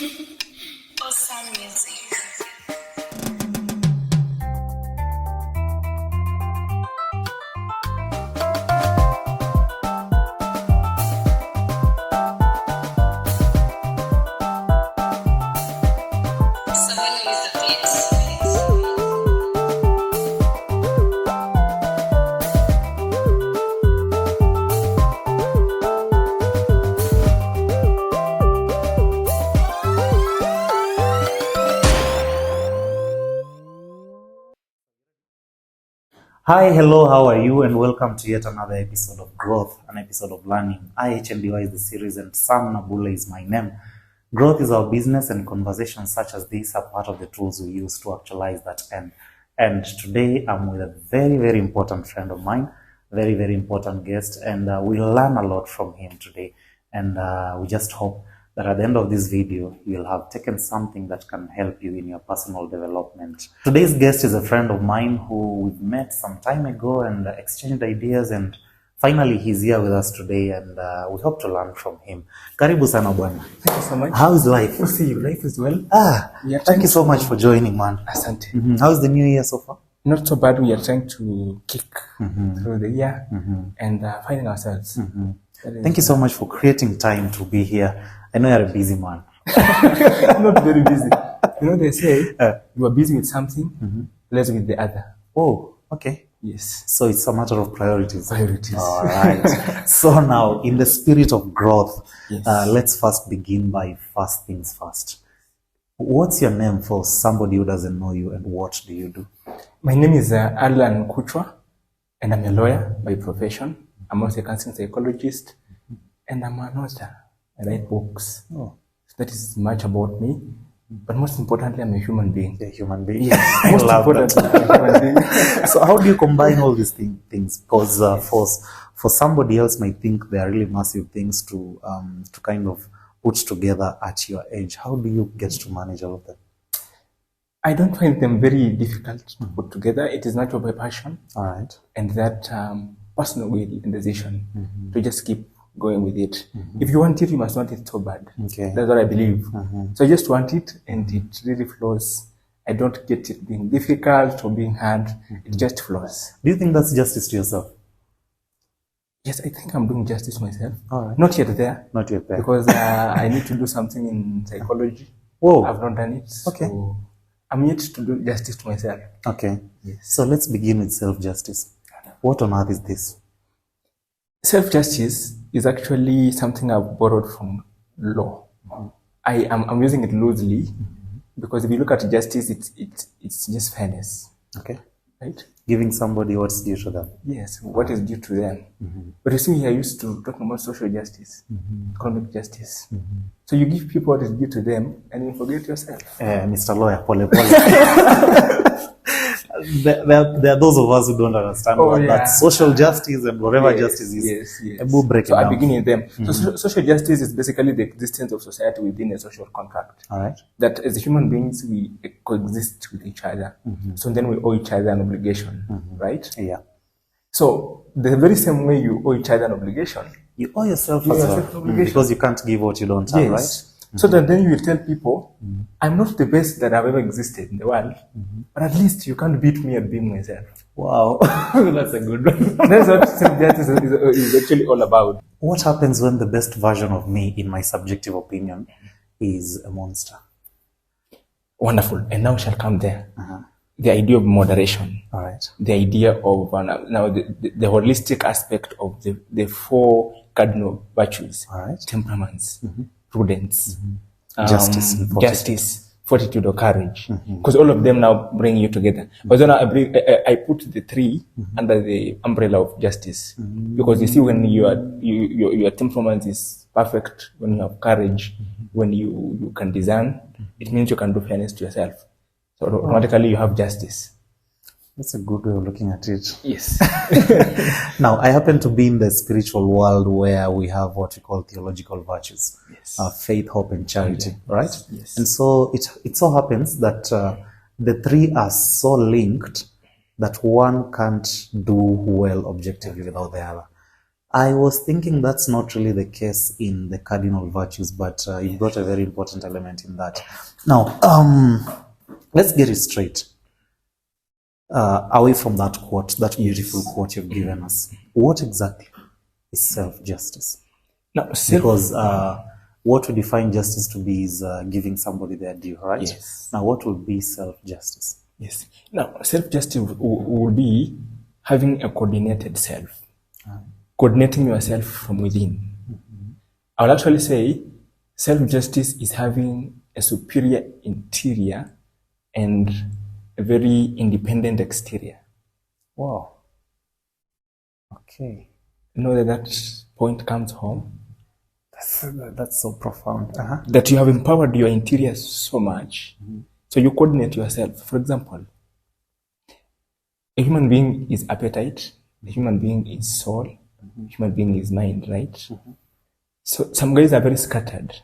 Awesome music. Someone with the beats. Hi, hello, how are you? And welcome to yet another episode of Growth, an episode of learning. IHNDY is the series and Sam Nabula is my name. Growth is our business, and conversations such as these are part of the tools we use to actualize that end. And today I'm with a very, very important friend of mine, very, very important guest, and we'll learn a lot from him today. And we just hope that at the end of this video, you'll have taken something that can help you in your personal development. Today's guest is a friend of mine who we've met some time ago and exchanged ideas, and finally he's here with us today, and we hope to learn from him. Karibu sana bwana. Thank you so much. How is life? We'll see you. Life is well. Thank you so much for joining, man. Asante. How's the new year so far? Not so bad. We are trying to kick through the year and finding ourselves. Thank you so much for creating time to be here. I know you're a busy man. Not very busy. You know, they say you are busy with something, less with the other. Oh, okay. Yes. So it's a matter of priorities. Priorities. All right. So now, in the spirit of growth, Yes. let's first begin by first things first. What's your name for somebody who doesn't know you, and what do you do? My name is Alan Kuchwa, and I'm a lawyer by profession. I'm also a counseling psychologist, and I'm an author. I write books. Oh. So that is much about me. But most importantly, I'm a human being. You're a human being. Yes. I Most love importantly, I'm a human being. So how do you combine all these things? Because for somebody else might think they are really massive things to kind of put together at your age. How do you get to manage all of them? I don't find them very difficult to put together. It is not my passion. All right. And that personal will and decision to just keep going with it. If you want it, you must want it so bad. Okay. That's what I believe. So I just want it, and it really flows. I don't get it being difficult or being hard. It just flows. Do you think that's justice to yourself? Yes, I think I'm doing justice to myself. All right. Not yet there. Not yet there. Because I need to do something in psychology. Whoa. I've not done it. Okay. So I'm yet to do justice to myself. Okay. Yes. So let's begin with self-justice. What on earth is this? Self-justice is actually something I've borrowed from law. I'm using it loosely because if you look at justice, it's just fairness, Okay. right? Giving somebody what's due to them. Yes, what is due to them. But you see, we are used to talking about social justice, economic justice. So you give people what is due to them, and you forget yourself. Mr. Lawyer, pole. There are those of us who don't understand what that social justice and whatever justice is. Yes. We'll break it So I down. begin with them. So social justice is basically the existence of society within a social contract. All right. That as human beings, we coexist with each other. So then we owe each other an obligation, right? Yeah. So the very same way you owe each other an obligation. You owe yourself You as owe well. yourself an obligation. Because you can't give what you don't have, right? So that then you will tell people, I'm not the best that I've ever existed in the world, but at least you can't beat me at being myself. Wow. That's a good one. That's what self-justice is actually all about. What happens when the best version of me, in my subjective opinion, is a monster? Wonderful. And now shall come there. The idea of moderation. All right. The idea of now the holistic aspect of the four cardinal virtues. All right. Temperaments, prudence, Justice and fortitude. justice, fortitude or courage, because all of them now bring you together. But then I put the three under the umbrella of justice, because you see, when your temperament is perfect, when you have courage, when you can discern, it means you can do fairness to yourself. So automatically you have justice. That's a good way of looking at it. Yes. Now, I happen to be in the spiritual world where we have what we call theological virtues. Yes. Faith, hope, and charity, right? Yes. And so it so happens that the three are so linked that one can't do well objectively without the other. I was thinking that's not really the case in the cardinal virtues, but you've got a very important element in that. Now, let's get it straight. Away from that quote, that beautiful quote you've given us, what exactly is self-justice? Now, Because what we define justice to be is giving somebody their due, right? Yes. Now, what would be self-justice? Yes. Now, self-justice will be having a coordinated self, coordinating yourself from within. I would actually say self-justice is having a superior interior and a very independent exterior. Wow. Okay. You know that point comes home? That's so profound. That you have empowered your interior so much. So you coordinate yourself. For example, a human being is appetite, a human being is soul, a human being is mind, right? So some guys are very scattered.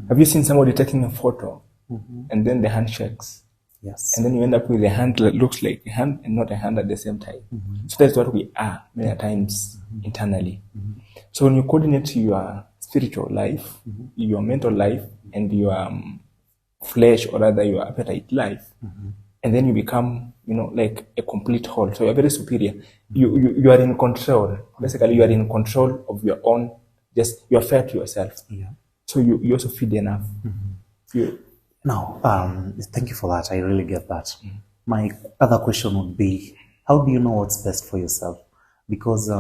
Have you seen somebody taking a photo and then the hand shakes? Yes. And then you end up with a hand that looks like a hand and not a hand at the same time. So that's what we are many times internally. So when you coordinate your spiritual life, your mental life, and your flesh, or rather your appetite life, and then you become, like a complete whole. So you're very superior. You are in control. Basically, you are in control of your own. Just you are fair to yourself. Yeah. So you also feed enough. Now, thank you for that. I really get that. My other question would be, how do you know what's best for yourself? Because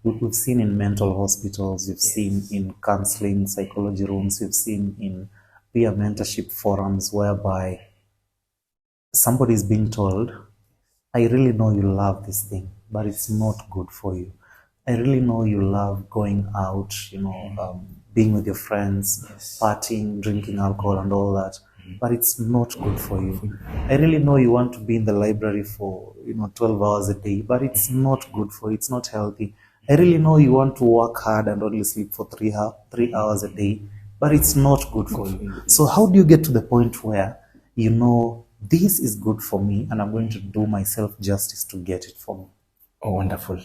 we've seen in mental hospitals, we've seen in counseling, psychology rooms, we've seen in peer mentorship forums whereby somebody is being told, I really know you love this thing, but it's not good for you. I really know you love going out, being with your friends, partying, drinking alcohol and all that, but it's not good for you. I really know you want to be in the library for 12 hours a day, but it's not good for you. It's not healthy. I really know you want to work hard and only sleep for 3 hours a day, but it's not good for you. So how do you get to the point where this is good for me and I'm going to do myself justice to get it for me? Oh, wonderful.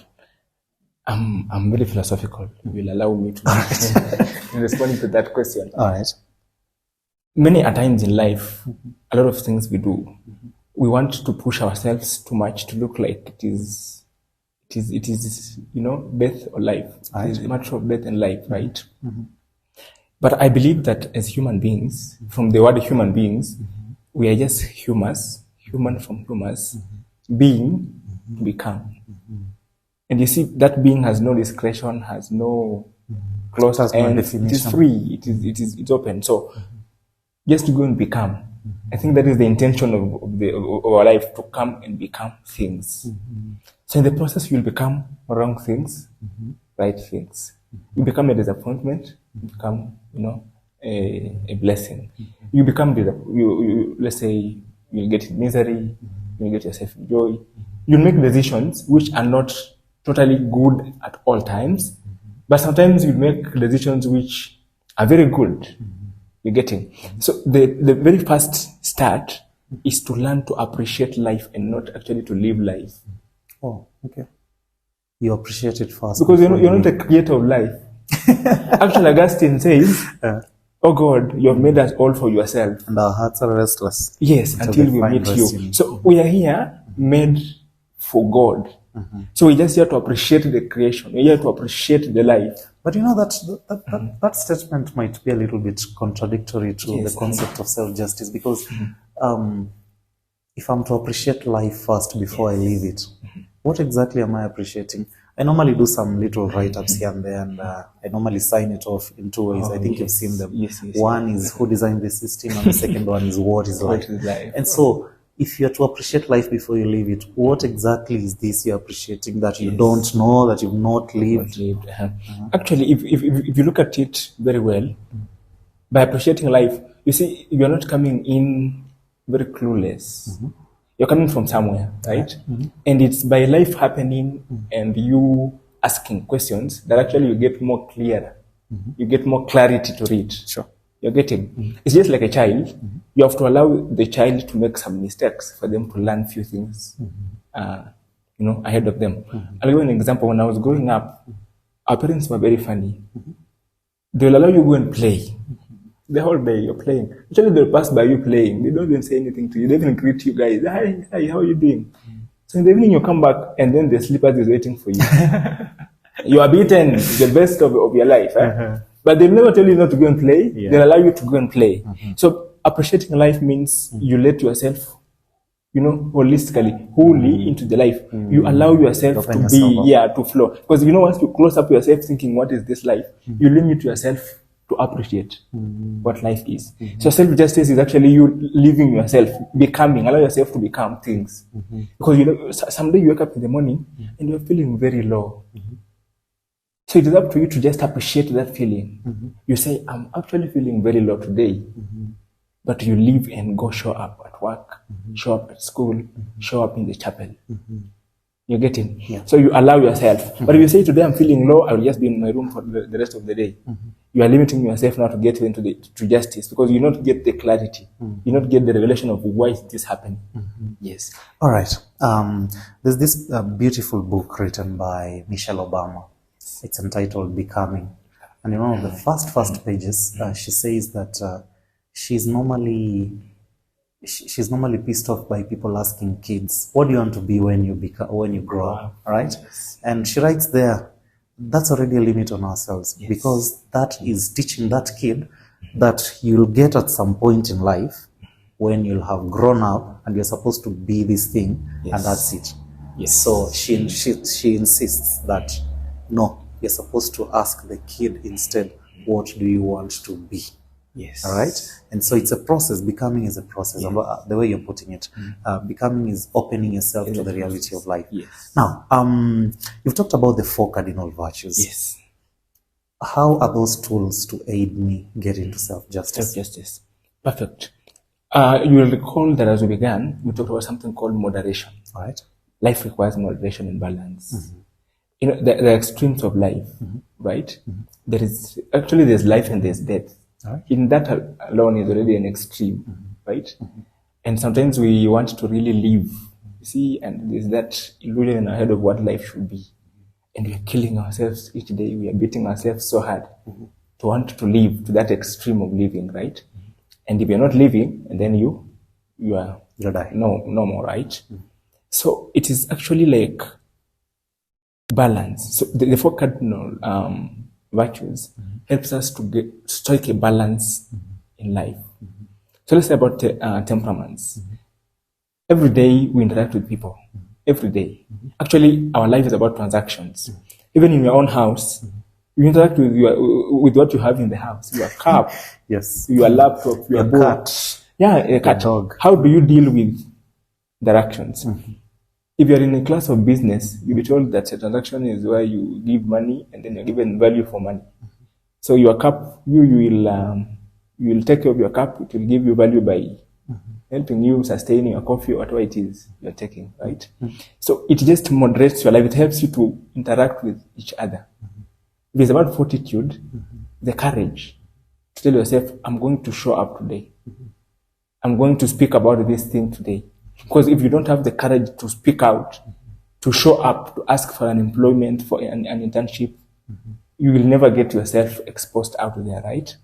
I'm very philosophical. You will allow me to respond to that question. All right. Many a times in life, a lot of things we do, we want to push ourselves too much to look like it is death or life. It is a matter of death and life, right? But I believe that as human beings, from the word human beings, we are just human from humus, being to become. And you see, that being has no discretion, has no close end. It is free. It's open. So just to go and become. I think that is the intention of our life, to come and become things. So in the process, you'll become wrong things, right things. You become a disappointment. You become, a blessing. You become let's say you'll get misery. You'll get yourself in joy. You'll make decisions which are not totally good at all times, but sometimes you make decisions which are very good. You're getting. So the very first start is to learn to appreciate life and not actually to live life. Oh, okay. You appreciate it first. Because you're not the creator of life. Actually, Augustine says, oh God, you have made us all for yourself. And our hearts are restless. Yes, until we meet you. So we are here made for God. So we just here to appreciate the creation. We're here to appreciate the life. But that statement might be a little bit contradictory to the concept of self-justice, because if I'm to appreciate life first before I leave it, what exactly am I appreciating? I normally do some little write-ups here and there, and I normally sign it off in two ways. I think you've seen them. One is who designed the system, and the second one is what is life. And so, if you're to appreciate life before you leave it, what exactly is this you're appreciating that you don't know, that you've not lived? Actually, if you look at it very well, by appreciating life, you see, you're not coming in very clueless. You're coming from somewhere, right? And it's by life happening and you asking questions that actually you get more clearer. You get more clarity to read. Sure. You're getting. It's just like a child. You have to allow the child to make some mistakes for them to learn few things, ahead of them. I'll give you an example. When I was growing up, Our parents were very funny. They'll allow you to go and play. The whole day you're playing. Actually, they'll pass by you playing. They don't even say anything to you. They even greet you guys. Hi, how are you doing? So in the evening you come back and then the slippers is waiting for you. You are beaten the best of your life. But they'll never tell you not to go and play. Yeah. They'll allow you to go and play. So appreciating life means you let yourself, holistically, wholly into the life. You allow yourself Open to yourself be, to flow. Because once you close up yourself thinking, what is this life? You limit yourself to appreciate what life is. So self-justice is actually you living yourself, becoming, allow yourself to become things. Because someday you wake up in the morning and you're feeling very low. So it is up to you to just appreciate that feeling. You say, I'm actually feeling very low today. But you leave and go show up at work, show up at school, show up in the chapel. You're getting? Yeah. So you allow yourself. But if you say today I'm feeling low, I will just be in my room for the rest of the day. You are limiting yourself now to get into to justice, because you not get the clarity. You not get the revelation of why is this happening. Yes. All right. There's this beautiful book written by Michelle Obama. It's entitled Becoming. And in one of the first pages, she says that she's normally pissed off by people asking kids, what do you want to be when you grow up, right? Yes. And she writes there, that's already a limit on ourselves, because that is teaching that kid that you'll get at some point in life when you'll have grown up and you're supposed to be this thing, and that's it. Yes. So she insists that no, you're supposed to ask the kid instead, what do you want to be? Yes. All right. And so it's a process. Becoming is a process. And the way you're putting it, becoming is opening yourself to the reality of life. Yes. Now, you've talked about the 4 cardinal virtues. Yes. How are those tools to aid me get into self-justice? Self-justice. Perfect. You will recall that as we began, we talked about something called moderation. All right. Life requires moderation and balance. The extremes of life, right? There's life and there's death. Right. In that alone is already an extreme, right? And sometimes we want to really live, you see, and there's that illusion in our head of what life should be. And we are killing ourselves each day. We are beating ourselves so hard to want to live to that extreme of living, right? And if you're not living, and then you'll die. No more, right? So it is actually like balance. So the 4 cardinal virtues helps us to strike a balance in life. So let's say about temperaments. Every day we interact with people. Every day. Actually, our life is about transactions. Even in your own house, you interact with what you have in the house. Your cup, Yes. your laptop, your book. Cat. Yeah, a cat. Dog. How do you deal with interactions? If you're in a class of business, you'll be told that a transaction is where you give money and then you're given value for money. So your cup, you will take care of your cup. It will give you value by helping you sustain your coffee or whatever it is you're taking, right? So it just moderates your life. It helps you to interact with each other. If it's about fortitude, the courage to tell yourself, I'm going to show up today. I'm going to speak about this thing today. Because if you don't have the courage to speak out, to show up, to ask for an employment, for an internship, you will never get yourself exposed out there, right?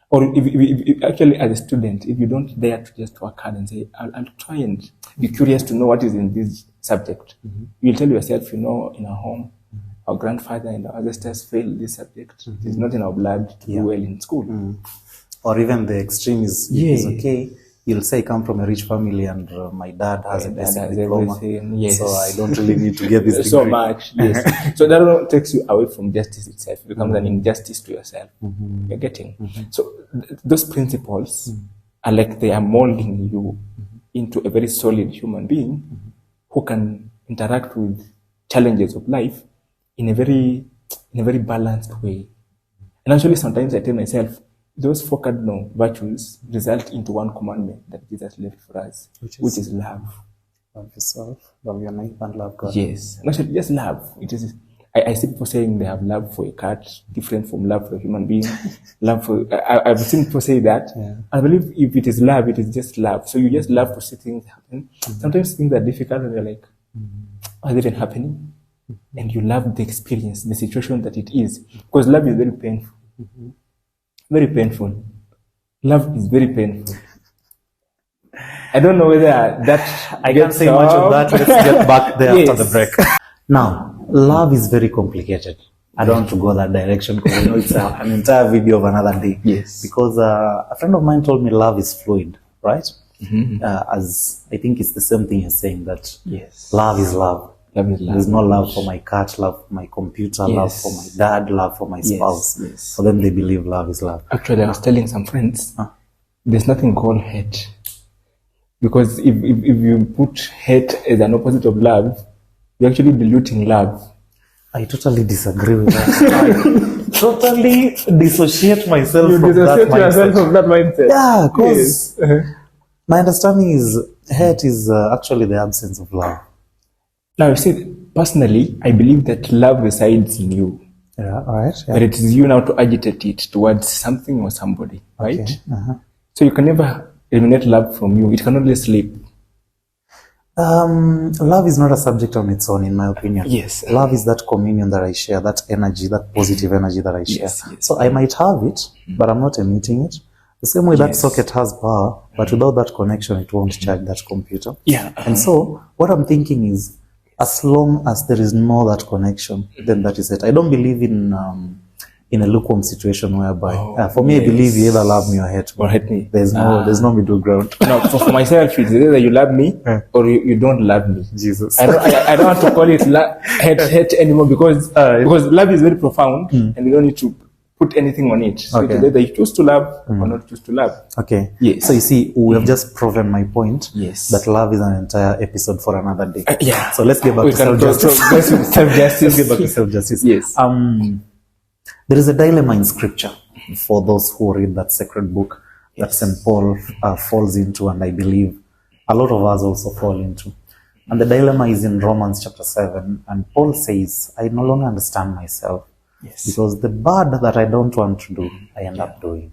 Or if actually as a student, if you don't dare to just work hard and say, I'll try and be curious to know what is in this subject, you'll tell yourself, in our home, our grandfather and our ancestors failed this subject. It is not in our blood to do well in school. Or even the extreme is okay. You'll say, I come from a rich family and my dad has a basic diploma. Yes. So I don't really need to get this degree. So much, yes. So that takes you away from justice itself. It becomes an injustice to yourself. You're getting. So those principles are like they are molding you into a very solid human being who can interact with challenges of life in a very balanced way. And actually sometimes I tell myself, those 4 cardinal virtues result into one commandment that Jesus left for us, which is love. Love yourself, love your neighbor, and love God. Yes. And actually, just love. It is. I see people saying they have love for a cat, different from love for a human being. I've seen people say that. Yeah. I believe if it is love, it is just love. So you just love to see things happen. Sometimes things are difficult and you're like, are they even happening? and you love the experience, the situation that it is. Because love is very painful. Very painful. Love is very painful. I don't know whether that I can't say much of that. Let's get back there Yes. after the break. Now, love is very complicated. I don't want to go that direction because I know it's an entire video of another day. Yes. Because a friend of mine told me love is fluid, right? As I think it's the same thing you're saying, that Yes. love is love. Love is love. There's no love for my cat, love for my computer, love Yes. for my dad, love for my spouse. yes. For them, they believe love is love. Actually, I was telling some friends, there's nothing called hate. Because if you put hate as an opposite of love, you're actually diluting love. I totally disagree with that. I totally dissociate myself from that dissociate mindset. yourself from that mindset. Yeah, because Yes. my understanding is hate is actually the absence of love. Now, you see, personally, I believe that love resides in you. Yeah, all right. But it is you now to agitate it towards something or somebody, right? Okay. So you can never eliminate love from you. It can only sleep. Love is not a subject on its own, in my opinion. Yes. Love is that communion that I share, that energy, that positive energy that I share. Yes, yes. So I might have it, but I'm not emitting it. The same way that Yes. socket has power, but without that connection, it won't charge that computer. Yeah. And so what I'm thinking is, as long as there is no that connection, then that is it. I don't believe in a lukewarm situation whereby, for me, I believe you either love me or hate me. Or hate me. There's no middle ground. No, for myself, it's either you love me or you don't love me. Jesus. I don't want to call it hate anymore because love is very profound and you don't need to put anything on it. So Okay. it's either you choose to love or not choose to love. Okay. Yes. So you see, we have just proven my point. Yes. That love is an entire episode for another day. Yeah. So let's get back We to can self-justice. progress with self-justice. Let's get back to self-justice. Yes. There is a dilemma in scripture for those who read that sacred book that St. Paul falls into, and I believe a lot of us also fall into. And the dilemma is in Romans chapter 7. And Paul says, I no longer understand myself. Yes. Because the bad that I don't want to do, I end up doing.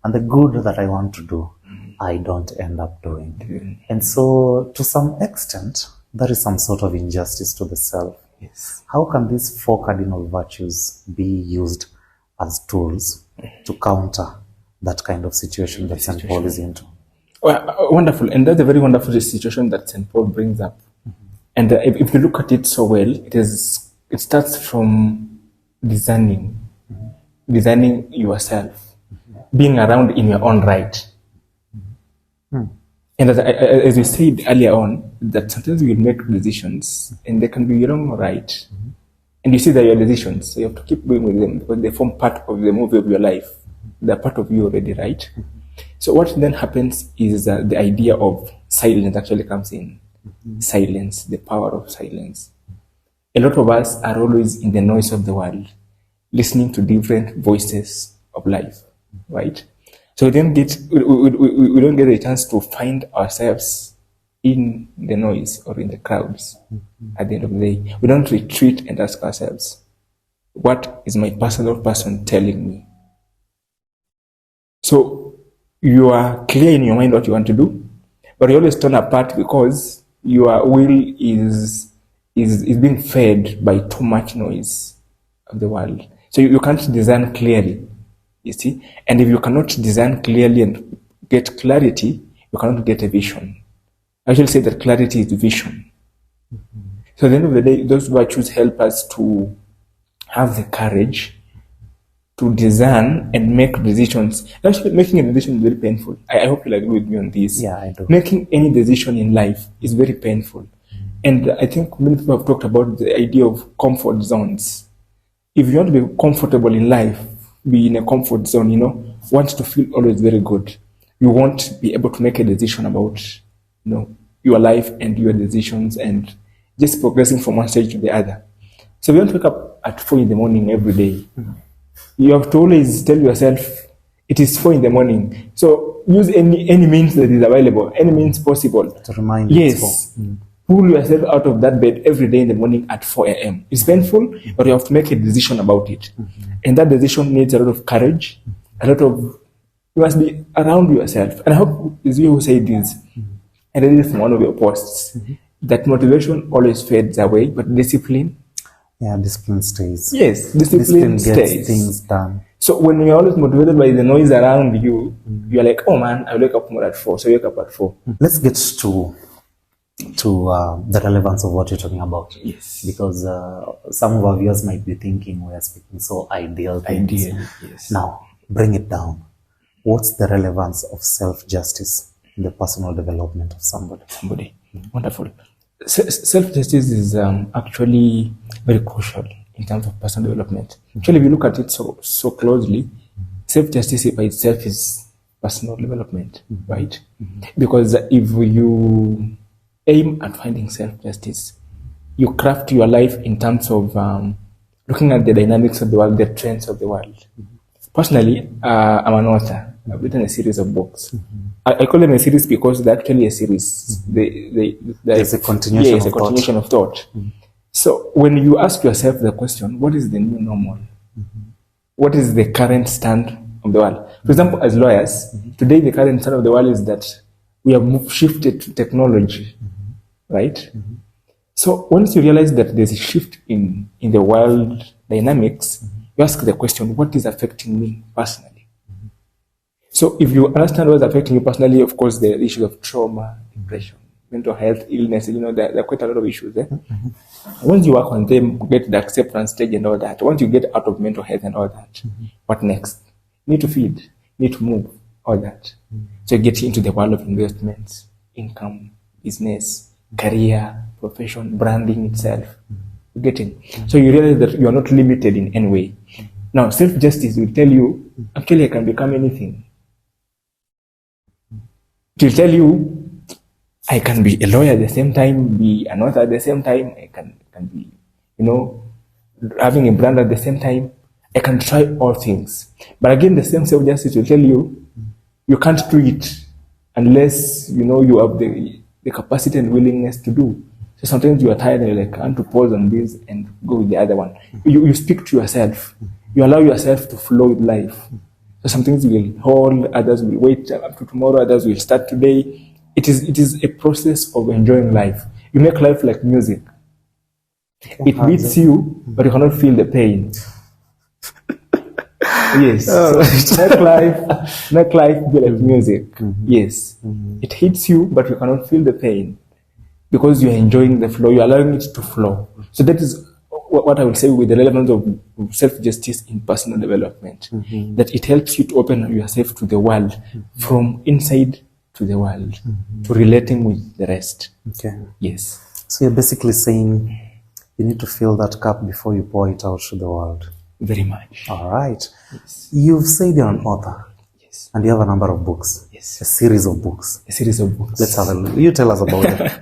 And the good that I want to do, I don't end up doing. And so, to some extent, there is some sort of injustice to the self. Yes. How can these 4 cardinal virtues be used as tools to counter that kind of situation that St. Paul is into? Well, wonderful. And that's a very wonderful situation that St. Paul brings up. And if you look at it so well, it starts from discerning yourself, being around in your own right. And as we said earlier on, that sometimes we make decisions and they can be wrong or right. And you see that your decisions, so you have to keep going with them because they form part of the movie of your life. They're part of you already, right? So what then happens is the idea of silence actually comes in. Silence, the power of silence. A lot of us are always in the noise of the world, listening to different voices of life, right? So we don't get a chance to find ourselves in the noise or in the crowds. At the end of the day, we don't retreat and ask ourselves, what is my personal person telling me? So you are clear in your mind what you want to do, but you're always torn apart because your will is being fed by too much noise of the world. So you can't discern clearly, you see. And if you cannot discern clearly and get clarity, you cannot get a vision. I actually say that clarity is vision. So at the end of the day, those virtues help us to have the courage to discern and make decisions. Actually, making a decision is very painful. I hope you'll agree with me on this. Yeah, I do. Making any decision in life is very painful. And I think many people have talked about the idea of comfort zones. If you want to be comfortable in life, be in a comfort zone, want to feel always very good. You won't be able to make a decision about, your life and your decisions and just progressing from one stage to the other. So you want to wake up at 4 in the morning every day. You have to always tell yourself, it is 4 in the morning. So use any means that is available, any means possible. To remind you. Yes. Pull yourself out of that bed every day in the morning at 4 a.m. It's painful, but you have to make a decision about it. And that decision needs a lot of courage, you must be around yourself. And I hope it's you who said this. And I read it from one of your posts, that motivation always fades away, but discipline Yeah, discipline stays. Yes, discipline gets stays. things done. So when you're always motivated by the noise around you, you're like, oh man, I wake up more at 4, so you wake up at 4. Let's get to the relevance of what you're talking about. Yes. Because some of our viewers might be thinking we are speaking so ideal things. Ideal, yes. Now, bring it down. What's the relevance of self-justice in the personal development of somebody? Wonderful. Self-justice is actually very crucial in terms of personal development. Actually, if you look at it so closely, self-justice by itself is personal development, right? Because if you aim at finding self-justice, you craft your life in terms of looking at the dynamics of the world, the trends of the world. Personally, I'm an author. I've written a series of books. I call them a series because they're actually a series. It's a continuation, it's a continuation of thought. So when you ask yourself the question, what is the new normal? What is the current stand of the world? For example, as lawyers, today the current stand of the world is that we have shifted to technology, right? So once you realize that there's a shift in the world dynamics, you ask the question, what is affecting me personally? So if you understand what's affecting you personally, of course, the issues of trauma, depression, mental health, illness, there are quite a lot of issues there. Once you work on them, get the acceptance stage and all that, once you get out of mental health and all that, what next? You need to feed, you need to move, all that. So you get into the world of investments, income, business, career, profession, branding itself. You get in. So you realize that you are not limited in any way. Now, self-justice will tell you, actually, I can become anything. It will tell you, I can be a lawyer at the same time, be an author at the same time, I can be, having a brand at the same time. I can try all things. But again, the same self-justice will tell you, you can't do it unless, you have the capacity and willingness to do. So sometimes you are tired and you're like, I want to pause on this and go with the other one. You speak to yourself. You allow yourself to flow with life. So some things will hold, others will wait up to tomorrow, others will start today. It is a process of enjoying life. You make life like music. It beats you, but you cannot feel the pain. Yes. So make life be like music. Yes. It hits you, but you cannot feel the pain because you're enjoying the flow. You're allowing it to flow. So that is what I will say with the relevance of self-justice in personal development. That it helps you to open yourself to the world from inside to the world, to relating with the rest. Okay. Yes. So you're basically saying you need to fill that cup before you pour it out to the world. Very much. All right. Yes. You've said you're an author. Yes. And you have a number of books. Yes. A series of books. A series of books. Let's have a look. You tell us about it.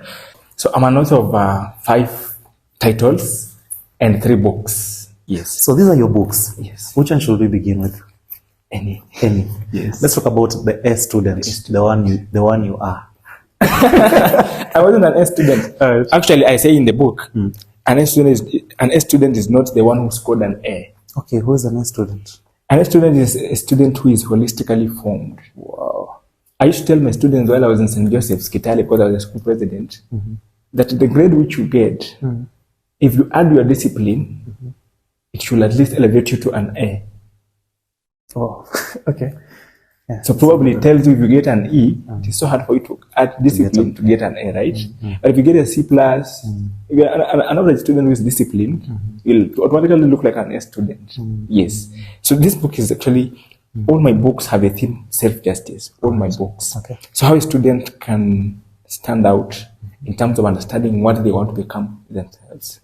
So I'm an author of 5 titles and 3 books. Yes. So these are your books. Yes. Which one should we begin with? Any. Yes. Let's talk about the A student, the one you are. I wasn't an A student. Actually, I say in the book, an A student is not the one who scored an A. Okay, who is an A student? An A student is a student who is holistically formed. Wow. I used to tell my students while I was in St. Joseph's, Kitale, because I was a school president, that the grade which you get, if you add your discipline, it should at least elevate you to an A. Oh, okay. Yeah. So probably it tells you if you get an E, it is so hard for you to add discipline to get an A, right? But if you get a C+, if you're an average student who is disciplined, you'll automatically look like an A student. Yes. So this book is actually, all my books have a theme, self-justice, all my books. Okay. So how a student can stand out in terms of understanding what they want to become themselves.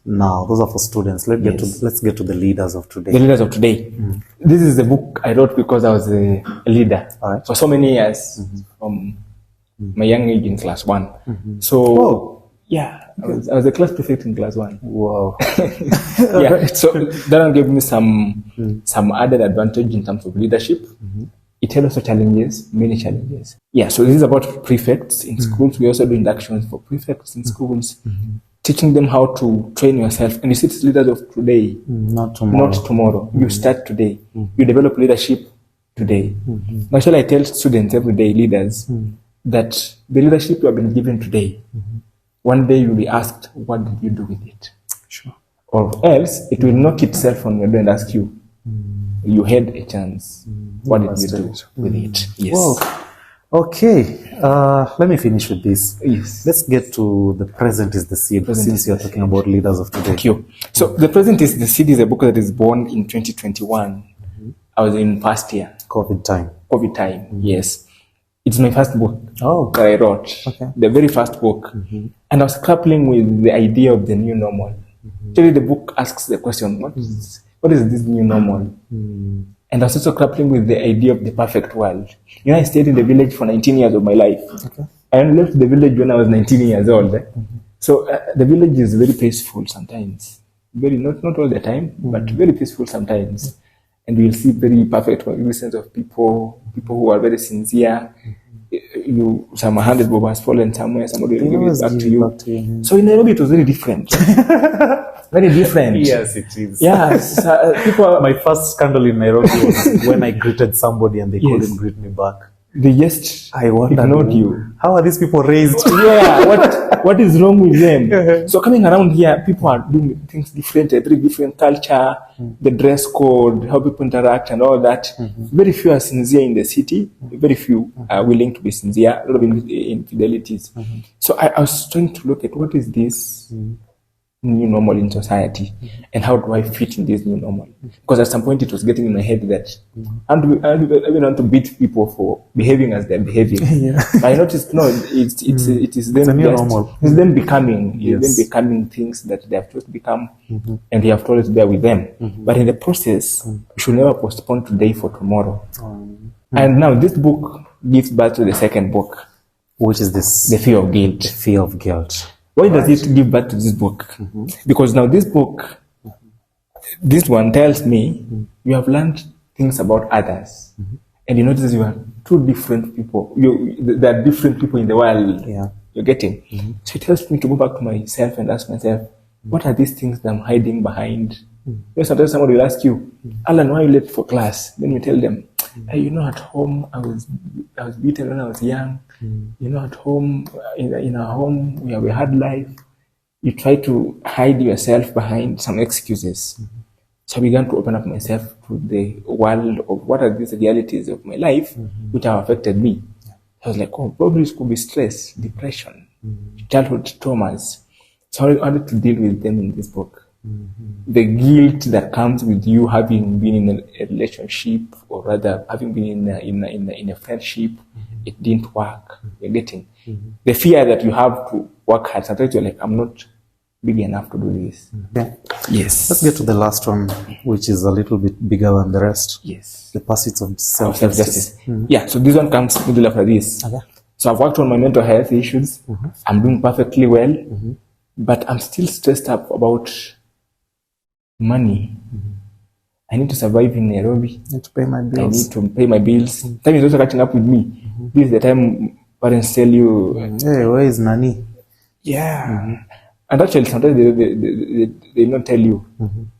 Now, those are for students. Let's get to the leaders of today. The leaders of today. This is the book I wrote because I was a leader for so many years, from my young age in class 1. So, yeah, I was a class prefect in class 1. Wow. Yeah, so that gave me some added advantage in terms of leadership. It had also challenges, many challenges. Yeah, so this is about prefects in schools. We also do inductions for prefects in schools. Teaching them how to train yourself. And you see, it's leaders of today. Not tomorrow. You start today. You develop leadership today. Actually, I tell students every day, leaders, that the leadership you have been given today, one day you'll be asked, what did you do with it? Sure. or else it will knock itself on your door and ask you, you had a chance. What did you do with it? Yes. Whoa. Okay, let me finish with this. Yes. Let's get to The Present is the Seed, since you're talking about leaders of today. Thank you. So, The Present is the Seed is a book that is born in 2021. I was in first year. COVID time. Yes. It's my first book that I wrote. Okay. The very first book. And I was grappling with the idea of the new normal. Actually, the book asks the question, what is this new normal? And I was also grappling with the idea of the perfect world. You know, I stayed in the village for 19 years of my life. Okay. I left the village when I was 19 years old. So the village is very peaceful sometimes. Very not all the time, but very peaceful sometimes. And you'll see very perfect sense of people who are very sincere. Some 100 bob has fallen somewhere, somebody will give it back to you. So in Nairobi, it was very different. Very different. Yes, it is. Yes. My first scandal in Nairobi was when I greeted somebody and they couldn't greet me back. They just ignored you. How are these people raised? Yeah, what is wrong with them? So coming around here, people are doing things different, a very different culture, the dress code, how people interact and all that. Very few are sincere in the city, very few are willing to be sincere, a lot of infidelities. So I was trying to look at what is this new normal in society and how do I fit in this new normal? Because at some point it was getting in my head that I want to beat people for behaving as they're behaving. I noticed it is them normal. It's them becoming things that they have just become and they have told us to bear with them. But in the process, we should never postpone today for tomorrow. And now this book gives birth to the second book. Which is this? The Fear of Guilt. The Fear of Guilt. Why does it give birth to this book? Because now this book, this one tells me you have learned things about others, and you notice you are two different people. There are different people in the world. You're getting. So it helps me to go back to myself and ask myself, what are these things that I'm hiding behind? Sometimes somebody will ask you, Alan, why are you late for class? Then you tell them, hey, at home I was beaten when I was young. At home, in our home, we have a hard life. You try to hide yourself behind some excuses. So I began to open up myself to the world of what are these realities of my life, which have affected me. I was like, probably it could be stress, depression, childhood traumas. So I wanted to deal with them in this book. The guilt that comes with you having been in a relationship, or rather having been in a friendship, it didn't work. You're getting the fear that you have to work hard. Sometimes you're like, I'm not big enough to do this. Yes. Let's get to the last one, which is a little bit bigger than the rest. Yes. The Pursuits of Self-Justice. Yeah. So this one comes middle after this. Okay. So I've worked on my mental health issues. I'm doing perfectly well, but I'm still stressed up about money. I need to survive in Nairobi. I need to pay my bills. I need to pay my bills. Time is also catching up with me. This is the time parents tell you, hey, where is Nani? Yeah. And actually, sometimes they don't tell you.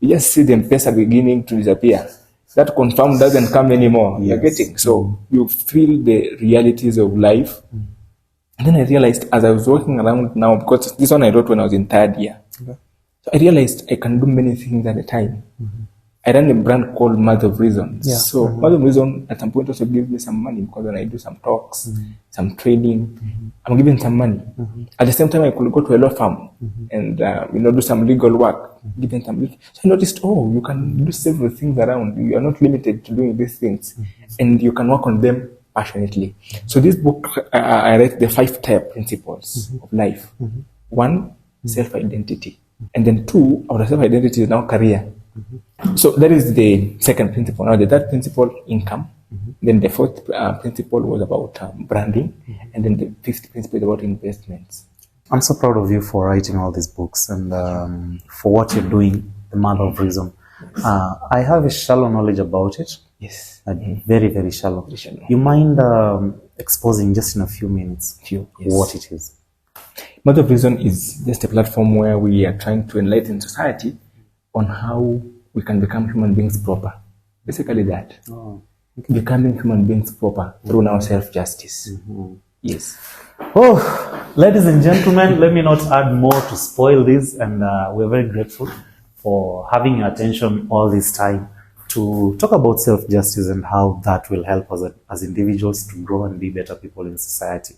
You just see them pesa beginning to disappear. That confirm doesn't come anymore. You're getting. So you feel the realities of life. And then I realized as I was walking around now, because this one I wrote when I was in third year. Okay. So I realized I can do many things at a time. I ran a brand called Mother of Reason. So Mother of Reason at some point also gives me some money, because when I do some talks, some training, I'm given some money. At the same time, I could go to a law firm and do some legal work, given some. So I noticed, you can do several things around. You are not limited to doing these things, and you can work on them passionately. So this book, I write the 5-step principles of life. 1, self-identity. And then 2, our self-identity is now career. So that is the second principle. Now the third principle, income. Then the fourth principle was about branding. And then the fifth principle is about investments. I'm so proud of you for writing all these books and for what you're doing, the Mother of Reason. I have a shallow knowledge about it. Yes. Very, very shallow. You mind exposing just in a few minutes what it is? Mother of Reason is just a platform where we are trying to enlighten society on how we can become human beings proper. Basically that. Becoming human beings proper through now self-justice. Yes. Ladies and gentlemen, let me not add more to spoil this, and we're very grateful for having your attention all this time to talk about self-justice and how that will help us as individuals to grow and be better people in society.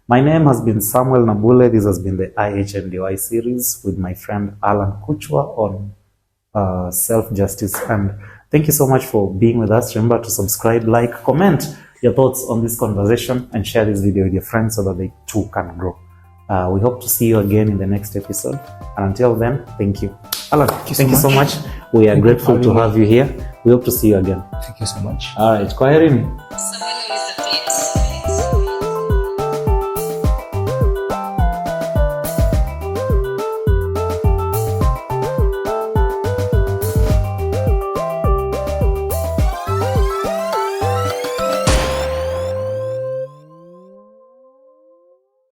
My name has been Samuel Nabule. This has been the IHNDY series with my friend Alan Kuchwa on self-justice. And thank you so much for being with us. Remember to subscribe, like, comment your thoughts on this conversation, and share this video with your friends so that they too can grow. We hope to see you again in the next episode. And until then, thank you. Alan, thank you so much. We are grateful to have you here. We hope to see you again. Thank you so much. All right. Kwaherini. So